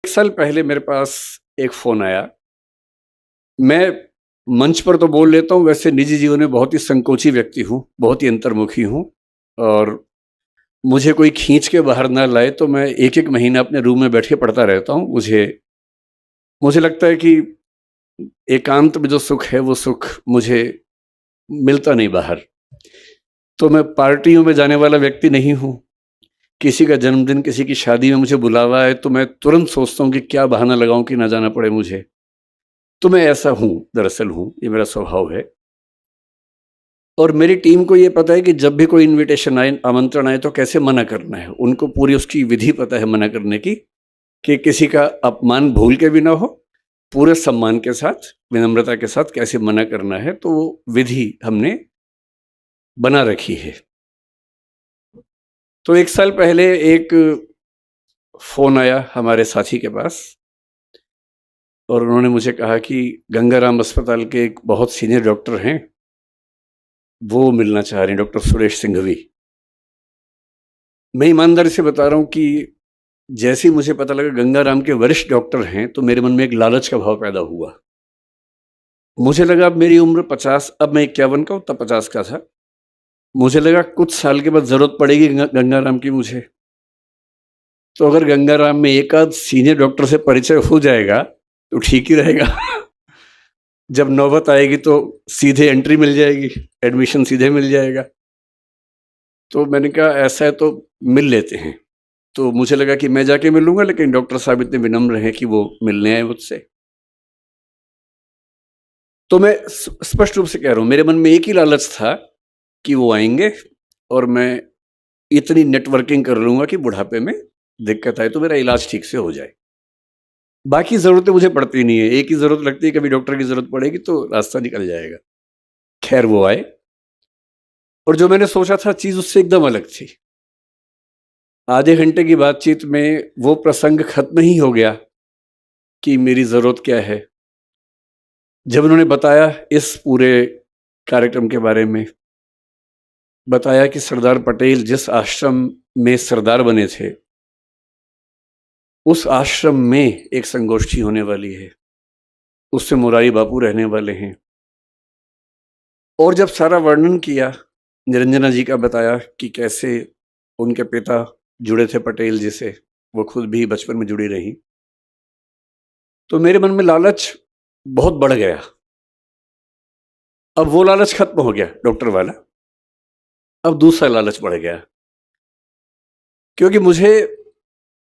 1 साल पहले मेरे पास एक फ़ोन आया। मैं मंच पर तो बोल लेता हूँ, वैसे निजी जीवन में बहुत ही संकोची व्यक्ति हूँ, बहुत ही अंतर्मुखी हूँ और मुझे कोई खींच के बाहर ना लाए तो मैं 1-1 महीना अपने रूम में बैठ के पढ़ता रहता हूँ। मुझे मुझे लगता है कि एकांत में जो सुख है, वो सुख मुझे मिलता नहीं बाहर। तो मैं पार्टियों में जाने वाला व्यक्ति नहीं हूँ। किसी का जन्मदिन, किसी की शादी में मुझे बुलावा है तो मैं तुरंत सोचता हूँ कि क्या बहाना लगाऊँ कि ना जाना पड़े मुझे। तो मैं ऐसा हूँ, दरअसल हूँ, ये मेरा स्वभाव है। और मेरी टीम को ये पता है कि जब भी कोई इन्विटेशन आए, आमंत्रण आए तो कैसे मना करना है। उनको पूरी उसकी विधि पता है मना करने की, कि किसी का अपमान भूल के भी ना हो, पूरे सम्मान के साथ, विनम्रता के साथ कैसे मना करना है, तो वो विधि हमने बना रखी है। तो 1 साल पहले एक फ़ोन आया हमारे साथी के पास और उन्होंने मुझे कहा कि गंगाराम अस्पताल के एक बहुत सीनियर डॉक्टर हैं, वो मिलना चाह रहे हैं, डॉक्टर सुरेश सिंघवी। मैं ईमानदारी से बता रहा हूँ कि जैसे ही मुझे पता लगा गंगाराम के वरिष्ठ डॉक्टर हैं, तो मेरे मन में एक लालच का भाव पैदा हुआ। मुझे लगा अब मेरी उम्र 50, अब मैं 51 का हूँ, तब 50 का था। मुझे लगा कुछ साल के बाद ज़रूरत पड़ेगी गंगाराम की मुझे। तो अगर गंगाराम में एक आध सीनियर डॉक्टर से परिचय हो जाएगा, तो ठीक ही रहेगा। जब नौबत आएगी तो सीधे एंट्री मिल जाएगी, एडमिशन सीधे मिल जाएगा। तो मैंने कहा ऐसा है तो मिल लेते हैं। तो मुझे लगा कि मैं जाके मिलूँगा, लेकिन डॉक्टर साहब इतने विनम्र हैं कि वो मिलने आए मुझसे। तो मैं स्पष्ट रूप से कह रहा हूँ, मेरे मन में एक ही लालच था कि वो आएँगे और मैं इतनी नेटवर्किंग कर लूँगा कि बुढ़ापे में दिक्कत आए तो मेरा इलाज ठीक से हो जाए। बाकी ज़रूरतें मुझे पड़ती नहीं है, एक ही ज़रूरत लगती है, कभी डॉक्टर की ज़रूरत पड़ेगी तो रास्ता निकल जाएगा। खैर वो आए और जो मैंने सोचा था चीज़ उससे एकदम अलग थी। आधे घंटे की बातचीत में वो प्रसंग खत्म ही हो गया कि मेरी ज़रूरत क्या है। जब उन्होंने बताया इस पूरे कार्यक्रम के बारे में, बताया कि सरदार पटेल जिस आश्रम में सरदार बने थे, उस आश्रम में एक संगोष्ठी होने वाली है, उससे मुरारी बापू रहने वाले हैं। और जब सारा वर्णन किया, निरंजना जी का बताया कि कैसे उनके पिता जुड़े थे पटेल जी से, वो खुद भी बचपन में जुड़ी रहीं, तो मेरे मन में लालच बहुत बढ़ गया। अब वो लालच खत्म हो गया डॉक्टर वाला, अब दूसरा लालच बढ़ गया, क्योंकि मुझे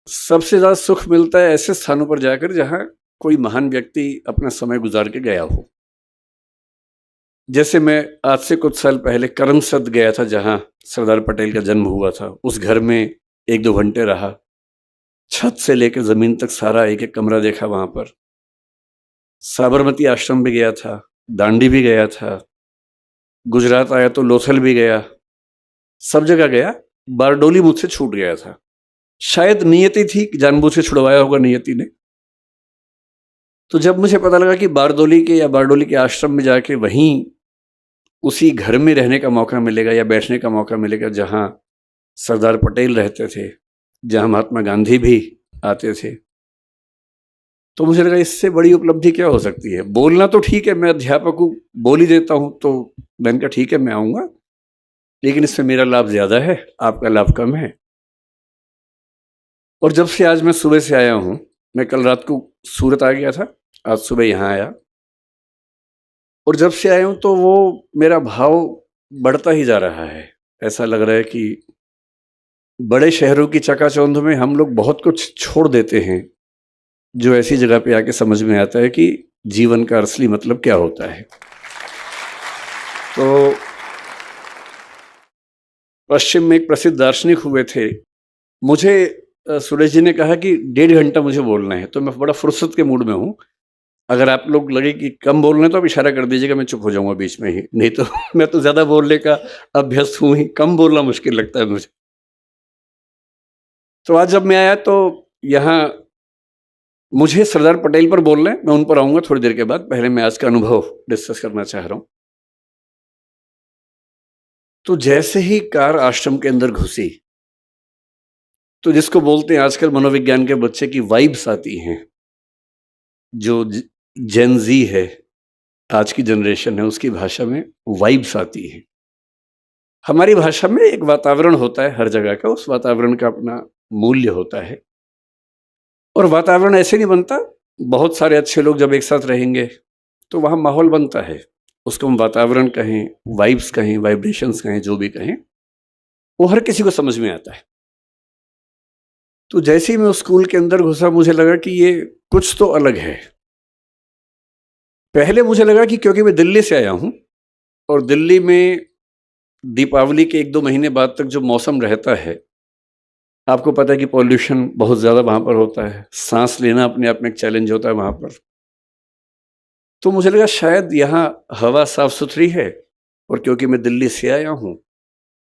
सबसे ज़्यादा सुख मिलता है ऐसे स्थानों पर जाकर जहाँ कोई महान व्यक्ति अपना समय गुजार के गया हो। जैसे मैं आज से कुछ साल पहले करमसद गया था, जहाँ सरदार पटेल का जन्म हुआ था। उस घर में 1-2 घंटे रहा, छत से लेकर ज़मीन तक सारा एक-एक कमरा देखा वहाँ पर। साबरमती आश्रम भी गया था, दांडी भी गया था, गुजरात आया तो लोथल भी गया, सब जगह गया। बारडोली मुझसे छूट गया था। शायद नियति थी, जानबूझ के छुड़वाया होगा नियति ने। तो जब मुझे पता लगा कि बारडोली के आश्रम में जाके वहीं उसी घर में रहने का मौका मिलेगा या बैठने का मौका मिलेगा जहाँ सरदार पटेल रहते थे, जहाँ महात्मा गांधी भी आते थे, तो मुझे लगा इससे बड़ी उपलब्धि क्या हो सकती है। बोलना तो ठीक है, मैं अध्यापक हूँ, बोल ही देता हूँ, तो मैंने कहा ठीक है मैं आऊँगा, लेकिन इससे मेरा लाभ ज़्यादा है, आपका लाभ कम है। और जब से आज मैं सुबह से आया हूँ, मैं कल रात को सूरत आ गया था, आज सुबह यहाँ आया, और जब से आया हूँ तो वो मेरा भाव बढ़ता ही जा रहा है। ऐसा लग रहा है कि बड़े शहरों की चकाचौंध में हम लोग बहुत कुछ छोड़ देते हैं, जो ऐसी जगह पे आके समझ में आता है कि जीवन का असली मतलब क्या होता है। तो पश्चिम में एक प्रसिद्ध दार्शनिक हुए थे, मुझे सुरेश जी ने कहा कि 1.5 घंटा मुझे बोलना है, तो मैं बड़ा फुर्सत के मूड में हूँ। अगर आप लोग लगे कि कम बोल रहे हैं तो आप इशारा कर दीजिएगा, मैं चुप हो जाऊँगा बीच में ही, नहीं तो मैं तो ज़्यादा बोलने का अभ्यस्त हूँ ही, कम बोलना मुश्किल लगता है मुझे। तो आज जब मैं आया तो यहाँ मुझे सरदार पटेल पर बोलना है, मैं उन पर आऊँगा थोड़ी देर के बाद, पहले मैं आज का अनुभव डिस्कस करना चाह रहा हूँ। तो जैसे ही कार आश्रम के अंदर घुसी, तो जिसको बोलते हैं आजकल मनोविज्ञान के बच्चे की वाइब्स आती हैं, जो जेन जी है, आज की जनरेशन है, उसकी भाषा में वाइब्स आती हैं। हमारी भाषा में एक वातावरण होता है हर जगह का, उस वातावरण का अपना मूल्य होता है, और वातावरण ऐसे नहीं बनता। बहुत सारे अच्छे लोग जब एक साथ रहेंगे तो वहाँ माहौल बनता है, उसको हम वातावरण कहें, वाइब्स कहें, वाइब्रेशंस कहें, जो भी कहें, वो हर किसी को समझ में आता है। तो जैसे ही मैं उस स्कूल के अंदर घुसा, मुझे लगा कि ये कुछ तो अलग है। पहले मुझे लगा कि क्योंकि मैं दिल्ली से आया हूँ, और दिल्ली में दीपावली के 1-2 महीने बाद तक जो मौसम रहता है, आपको पता है कि पॉल्यूशन बहुत ज़्यादा वहाँ पर होता है, सांस लेना अपने आप में एक चैलेंज होता है वहाँ पर। तो मुझे लगा शायद यहाँ हवा साफ सुथरी है, और क्योंकि मैं दिल्ली से आया हूँ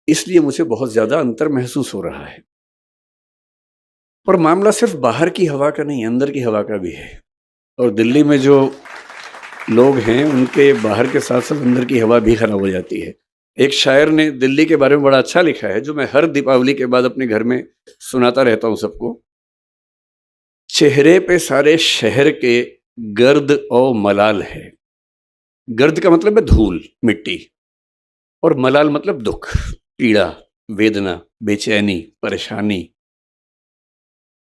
इसलिए मुझे बहुत ज़्यादा अंतर महसूस हो रहा है। और मामला सिर्फ बाहर की हवा का नहीं, अंदर की हवा का भी है। और दिल्ली में जो लोग हैं उनके बाहर के साथ साथ अंदर की हवा भी खराब हो जाती है। एक शायर ने दिल्ली के बारे में बड़ा अच्छा लिखा है, जो मैं हर दीपावली के बाद अपने घर में सुनाता रहता हूँ सबको। चेहरे पे सारे शहर के गर्द और मलाल है। गर्द का मतलब है धूल, मिट्टी, और मलाल मतलब दुख, पीड़ा, वेदना, बेचैनी, परेशानी।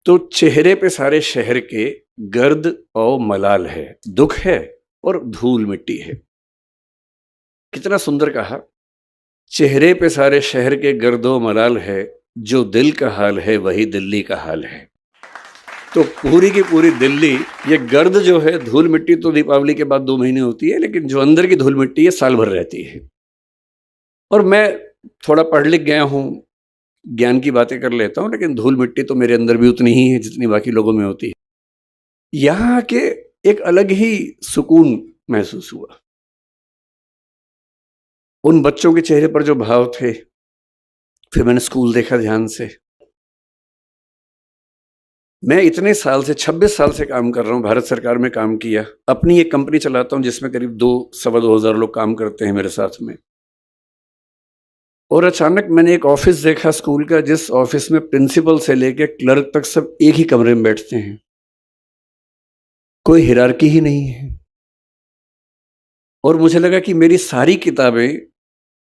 तो चेहरे पे सारे शहर के गर्द और मलाल है, दुख है और धूल मिट्टी है। कितना सुंदर कहा। चेहरे पे सारे शहर के गर्द और मलाल है, जो दिल का हाल है वही दिल्ली का हाल है। तो पूरी की पूरी दिल्ली, ये गर्द जो है, धूल मिट्टी, तो दीपावली के बाद 2 महीने होती है, लेकिन जो अंदर की धूल मिट्टी है साल भर रहती है। और मैं थोड़ा पढ़ लिख गया हूँ, ज्ञान की बातें कर लेता हूँ, लेकिन धूल मिट्टी तो मेरे अंदर भी उतनी ही है जितनी बाकी लोगों में होती है। यहाँ आके एक अलग ही सुकून महसूस हुआ। उन बच्चों के चेहरे पर जो भाव थे, फिर मैंने स्कूल देखा ध्यान से। मैं इतने साल से, 26 साल से काम कर रहा हूँ, भारत सरकार में काम किया, अपनी एक कंपनी चलाता हूँ जिसमें करीब 2-2.25 हज़ार लोग काम करते हैं मेरे साथ में। और अचानक मैंने एक ऑफिस देखा स्कूल का, जिस ऑफिस में प्रिंसिपल से लेकर क्लर्क तक सब एक ही कमरे में बैठते हैं, कोई हिरार्की ही नहीं है। और मुझे लगा कि मेरी सारी किताबें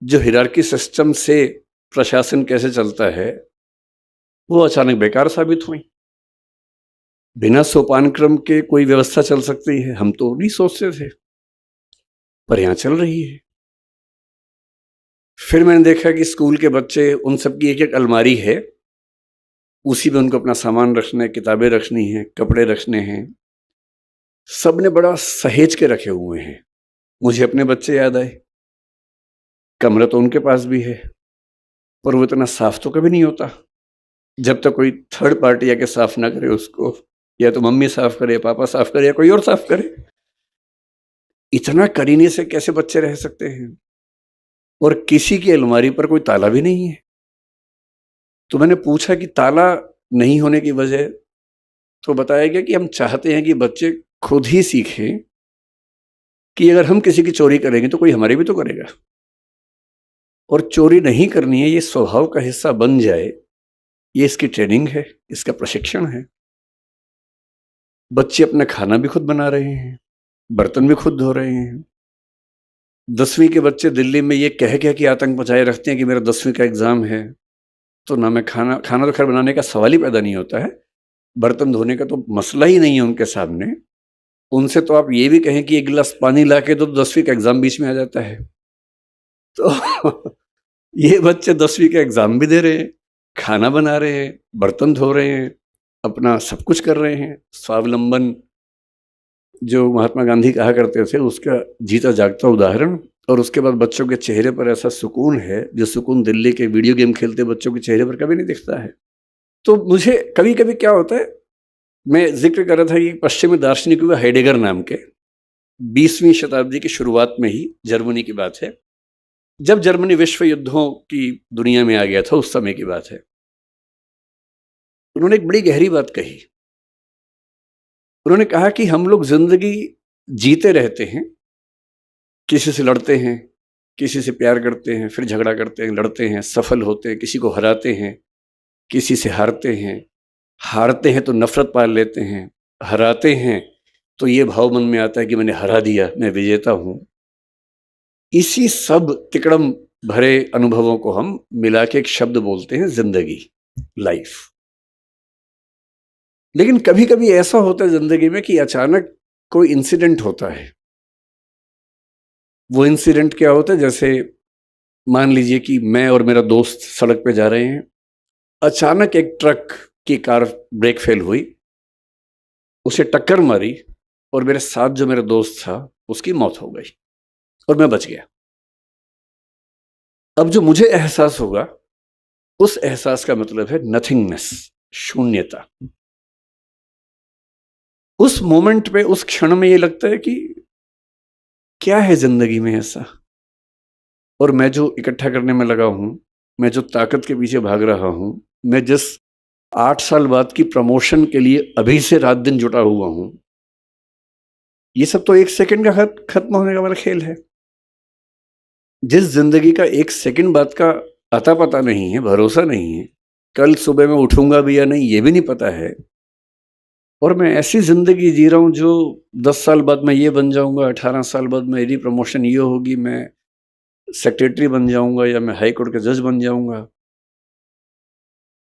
जो हिरार्की सिस्टम से प्रशासन कैसे चलता है, वो अचानक बेकार साबित हुई। बिना सोपान क्रम के कोई व्यवस्था चल सकती है, हम तो नहीं सोचते थे, पर यहाँ चल रही है। फिर मैंने देखा कि स्कूल के बच्चे, उन सबकी एक एक अलमारी है, उसी में उनको अपना सामान रखना है, किताबें रखनी है, कपड़े रखने हैं, सब ने बड़ा सहेज के रखे हुए हैं। मुझे अपने बच्चे याद आए। कमरा तो उनके पास भी है, पर वो इतना साफ तो कभी नहीं होता जब तक कोई थर्ड पार्टी आके साफ ना करे उसको, या तो मम्मी साफ करे, पापा साफ करे, या कोई और साफ करे। इतना करीने से कैसे बच्चे रह सकते हैं? और किसी की अलमारी पर कोई ताला भी नहीं है। तो मैंने पूछा कि ताला नहीं होने की वजह, तो बताया गया कि हम चाहते हैं कि बच्चे खुद ही सीखें कि अगर हम किसी की चोरी करेंगे तो कोई हमारी भी तो करेगा, और चोरी नहीं करनी है, ये स्वभाव का हिस्सा बन जाए। ये इसकी ट्रेनिंग है, इसका प्रशिक्षण है। बच्चे अपना खाना भी खुद बना रहे हैं, बर्तन भी खुद धो रहे हैं। 10वीं के बच्चे दिल्ली में ये कह के आतंक मचाए रखते हैं कि मेरा 10वीं का एग्जाम है, तो ना मैं खाना तो खैर बनाने का सवाल ही पैदा नहीं होता है, बर्तन धोने का तो मसला ही नहीं है उनके सामने। उनसे तो आप ये भी कहें कि 1 गिलास पानी ला के, तो 10वीं का एग्जाम बीच में आ जाता है। तो ये बच्चे 10वीं का एग्जाम भी दे रहे हैं, खाना बना रहे हैं, बर्तन धो रहे हैं, अपना सब कुछ कर रहे हैं। स्वावलंबन जो महात्मा गांधी कहा करते थे, उसका जीता जागता उदाहरण। और उसके बाद बच्चों के चेहरे पर ऐसा सुकून है, जो सुकून दिल्ली के वीडियो गेम खेलते बच्चों के चेहरे पर कभी नहीं दिखता है। तो मुझे कभी कभी क्या होता है, मैं जिक्र कर रहा था कि पश्चिमी दार्शनिक हुआ हेडेगर नाम के, 20वीं शताब्दी की शुरुआत में ही जर्मनी की बात है, जब जर्मनी विश्व युद्धों की दुनिया में आ गया था, उस समय की बात है। उन्होंने एक बड़ी गहरी बात कही। उन्होंने कहा कि हम लोग जिंदगी जीते रहते हैं, किसी से लड़ते हैं, किसी से प्यार करते हैं, फिर झगड़ा करते हैं, लड़ते हैं, सफल होते हैं, किसी को हराते हैं, किसी से हारते हैं तो नफरत पाल लेते हैं, हराते हैं तो ये भाव मन में आता है कि मैंने हरा दिया, मैं विजेता हूं। इसी सब तिकड़म भरे अनुभवों को हम मिला के एक शब्द बोलते हैं जिंदगी, लाइफ। लेकिन कभी कभी ऐसा होता है जिंदगी में कि अचानक कोई इंसिडेंट होता है। वो इंसिडेंट क्या होता है, जैसे मान लीजिए कि मैं और मेरा दोस्त सड़क पे जा रहे हैं, अचानक एक ट्रक की कार ब्रेक फेल हुई, उसे टक्कर मारी और मेरे साथ जो मेरा दोस्त था उसकी मौत हो गई और मैं बच गया। अब जो मुझे एहसास होगा, उस एहसास का मतलब है नथिंगनेस, शून्यता। उस मोमेंट पे, उस क्षण में ये लगता है कि क्या है जिंदगी में ऐसा, और मैं जो इकट्ठा करने में लगा हूं, मैं जो ताकत के पीछे भाग रहा हूं, मैं जिस 8 साल बाद की प्रमोशन के लिए अभी से रात दिन जुटा हुआ हूं, ये सब तो 1 सेकंड का खत्म होने का वाला खेल है। जिस जिंदगी का 1 सेकंड बाद का अता पता नहीं है, भरोसा नहीं है, कल सुबह मैं उठूंगा भी या नहीं ये भी नहीं पता है, और मैं ऐसी जिंदगी जी रहा हूं जो 10 साल बाद मैं ये बन जाऊंगा, 18 साल बाद मेरी प्रमोशन ये होगी, मैं सेक्रेटरी बन जाऊंगा या मैं हाई कोर्ट के जज बन जाऊंगा।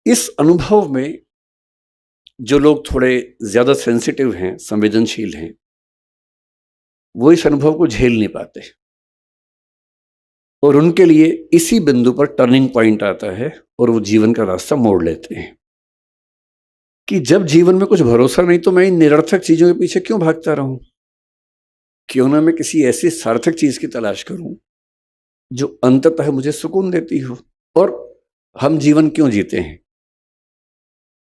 इस अनुभव में जो लोग थोड़े ज्यादा सेंसिटिव हैं, संवेदनशील हैं, वो इस अनुभव को झेल नहीं पाते, और उनके लिए इसी बिंदु पर टर्निंग पॉइंट आता है और वो जीवन का रास्ता मोड़ लेते हैं कि जब जीवन में कुछ भरोसा नहीं तो मैं इन निरर्थक चीजों के पीछे क्यों भागता रहूं। क्यों ना मैं किसी ऐसी सार्थक चीज की तलाश करूं जो अंततः मुझे सुकून देती हो। और हम जीवन क्यों जीते हैं?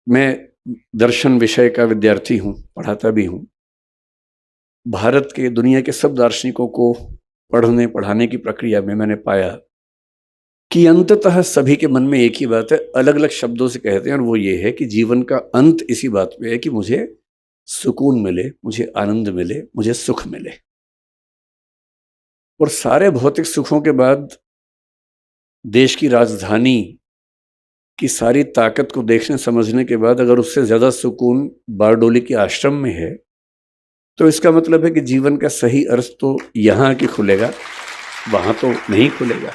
मैं दर्शन विषय का विद्यार्थी हूं, पढ़ाता भी हूं। भारत के, दुनिया के सब दार्शनिकों को पढ़ने पढ़ाने की प्रक्रिया में मैंने पाया कि अंततः सभी के मन में एक ही बात है, अलग अलग शब्दों से कहते हैं, और वो ये है कि जीवन का अंत इसी बात पे है कि मुझे सुकून मिले, मुझे आनंद मिले, मुझे सुख मिले। और सारे भौतिक सुखों के बाद देश की राजधानी की सारी ताकत को देखने समझने के बाद अगर उससे ज्यादा सुकून बारडोली के आश्रम में है, तो इसका मतलब है कि जीवन का सही अर्थ तो यहां आके खुलेगा, वहां तो नहीं खुलेगा।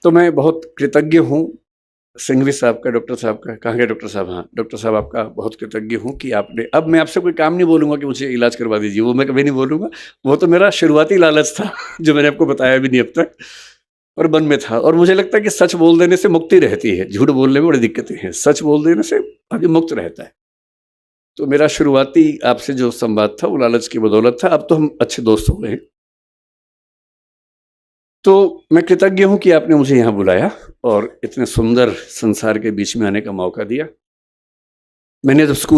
तो मैं बहुत कृतज्ञ हूं सिंघवी साहब का, डॉक्टर साहब का। कहाँ गए डॉक्टर साहब? हाँ, डॉक्टर साहब आपका बहुत कृतज्ञ हूं कि आपने, अब मैं आपसे कोई काम नहीं बोलूंगा कि मुझे इलाज करवा दीजिए, वो मैं कभी नहीं बोलूंगा। वो तो मेरा शुरुआती लालच था जो मैंने आपको बताया भी नहीं अब तक, और मन में था। और मुझे लगता है कि सच बोल देने से मुक्ति रहती है, झूठ बोलने में बड़ी दिक्कतें हैं, सच बोल देने से आदमी मुक्त रहता है। तो मेरा शुरुआती आपसे जो संवाद था वो लालच की बदौलत था। अब तो हम अच्छे दोस्त हो गए। तो मैं कृतज्ञ हूं कि आपने मुझे यहां बुलाया और इतने सुंदर संसार के बीच में आने का मौका दिया। मैंने जब स्कूल